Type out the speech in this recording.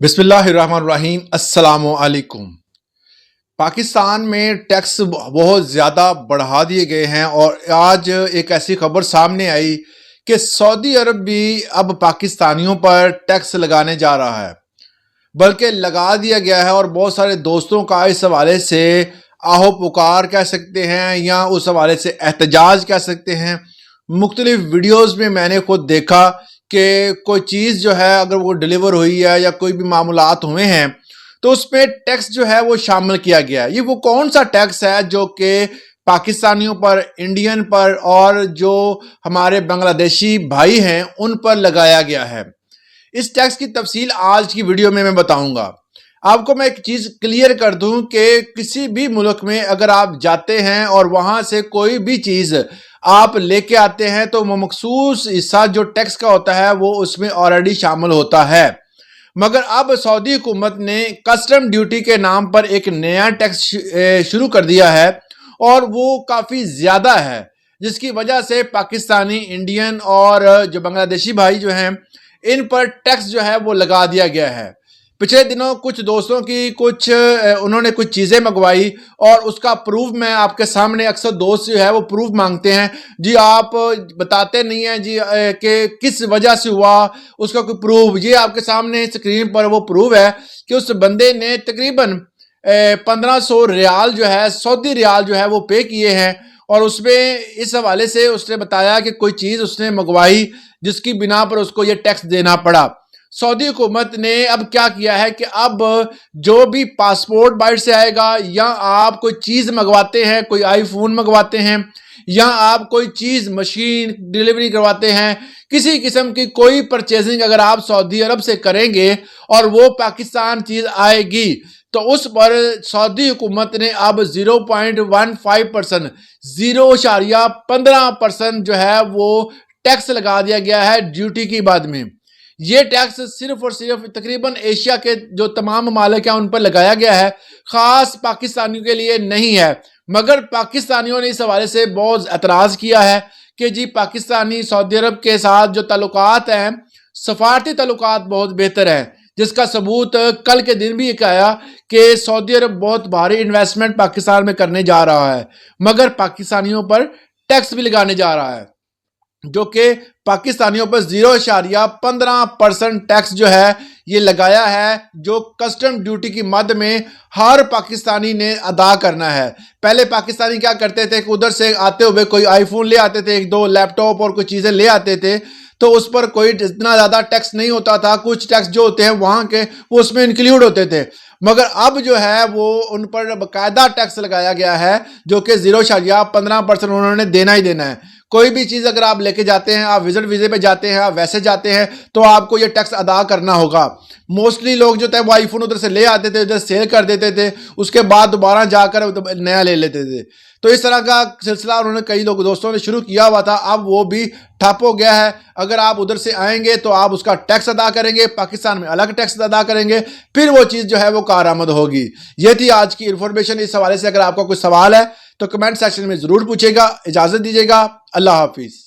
बिस्मिल्लाहिर्रहमानिर्रहीम अस्सलामु अलैकुम। पाकिस्तान में टैक्स बहुत ज़्यादा बढ़ा दिए गए हैं और आज एक ऐसी खबर सामने आई कि सऊदी अरब भी अब पाकिस्तानियों पर टैक्स लगाने जा रहा है, बल्कि लगा दिया गया है। और बहुत सारे दोस्तों का इस हवाले से आहो पुकार कह सकते हैं या उस हवाले से एहतजाज कह सकते हैं। मुख्तलिफ वीडियोज़ में मैंने खुद देखा कि कोई चीज़ जो है अगर वो डिलीवर हुई है या कोई भी मामलात हुए हैं तो उसमें टैक्स जो है वो शामिल किया गया है। ये वो कौन सा टैक्स है जो कि पाकिस्तानियों पर, इंडियन पर और जो हमारे बांग्लादेशी भाई हैं उन पर लगाया गया है। इस टैक्स की तफसील आज की वीडियो में मैं बताऊंगा। आपको मैं एक चीज़ क्लियर कर दूं कि किसी भी मुल्क में अगर आप जाते हैं और वहां से कोई भी चीज़ आप लेके आते हैं तो वो मखसूस हिस्सा जो टैक्स का होता है वो उसमें ऑलरेडी शामिल होता है। मगर अब सऊदी हुकूमत ने कस्टम ड्यूटी के नाम पर एक नया टैक्स शुरू कर दिया है और वो काफ़ी ज़्यादा है, जिसकी वजह से पाकिस्तानी, इंडियन और जो बांग्लादेशी भाई जो हैं इन पर टैक्स जो है वो लगा दिया गया है। पिछले दिनों कुछ दोस्तों की उन्होंने कुछ चीज़ें मंगवाई और उसका प्रूफ मैं आपके सामने, अक्सर दोस्त जो है वो प्रूफ मांगते हैं जी, आप बताते नहीं हैं जी कि किस वजह से हुआ, उसका कोई प्रूफ। ये आपके सामने स्क्रीन पर वो प्रूफ है कि उस बंदे ने तकरीबन 1500 रियाल जो है, सऊदी रियाल जो है वो पे किए हैं। और उसमें इस हवाले से उसने बताया कि कोई चीज़ उसने मंगवाई जिसकी बिना पर उसको ये टैक्स देना पड़ा। सऊदी हुकूमत ने अब क्या किया है कि अब जो भी पासपोर्ट बाहर से आएगा या आप कोई चीज़ मंगवाते हैं, कोई आईफोन मंगवाते हैं या आप कोई चीज़ मशीन डिलीवरी करवाते हैं, किसी किस्म की कोई परचेजिंग अगर आप सऊदी अरब से करेंगे और वो पाकिस्तान चीज़ आएगी तो उस पर सऊदी हुकूमत ने अब 0.15%, 0.15% जो है वो टैक्स लगा दिया गया है ड्यूटी की बाद में। ये टैक्स सिर्फ और सिर्फ तकरीबन एशिया के जो तमाम ममालिक हैं उन पर लगाया गया है, ख़ास पाकिस्तानियों के लिए नहीं है। मगर पाकिस्तानियों ने इस हवाले से बहुत एतराज़ किया है कि जी पाकिस्तानी सऊदी अरब के साथ जो ताल्लुकात हैं, सफारती ताल्लुकात बहुत बेहतर हैं, जिसका सबूत कल के दिन भी एक आया कि सऊदी अरब बहुत भारी इन्वेस्टमेंट पाकिस्तान में करने जा रहा है, मगर पाकिस्तानियों पर टैक्स भी लगाने जा रहा है, जो कि पाकिस्तानियों पर 0.15% टैक्स जो है ये लगाया है, जो कस्टम ड्यूटी की मद में हर पाकिस्तानी ने अदा करना है। पहले पाकिस्तानी क्या करते थे कि उधर से आते हुए कोई आईफोन ले आते थे, एक दो लैपटॉप और कुछ चीज़ें ले आते थे, तो उस पर कोई इतना ज़्यादा टैक्स नहीं होता था। कुछ टैक्स जो होते हैं वहाँ के वो उसमें इंक्लूड होते थे, मगर अब जो है वो उन पर बाकायदा टैक्स लगाया गया है जो कि 0.15% उन्होंने देना ही देना है। कोई भी चीज़ अगर आप लेके जाते हैं, आप विजिट वीज़े पे जाते हैं, आप वैसे जाते हैं तो आपको ये टैक्स अदा करना होगा। मोस्टली लोग जो थे वो आईफोन उधर से ले आते थे, उधर सेल कर देते थे, उसके बाद दोबारा जाकर नया ले लेते थे। तो इस तरह का सिलसिला उन्होंने कई लोग दोस्तों ने शुरू किया हुआ था, अब वो भी ठप हो गया है। अगर आप उधर से आएंगे तो आप उसका टैक्स अदा करेंगे, पाकिस्तान में अलग टैक्स अदा करेंगे, फिर वो चीज़ जो है वो कारआमद होगी। ये थी आज की इन्फॉर्मेशन। इस हवाले से अगर आपका कोई सवाल है तो कमेंट सेक्शन में ज़रूर पूछेगा। इजाज़त दीजिएगा। अल्लाह हाफिज़।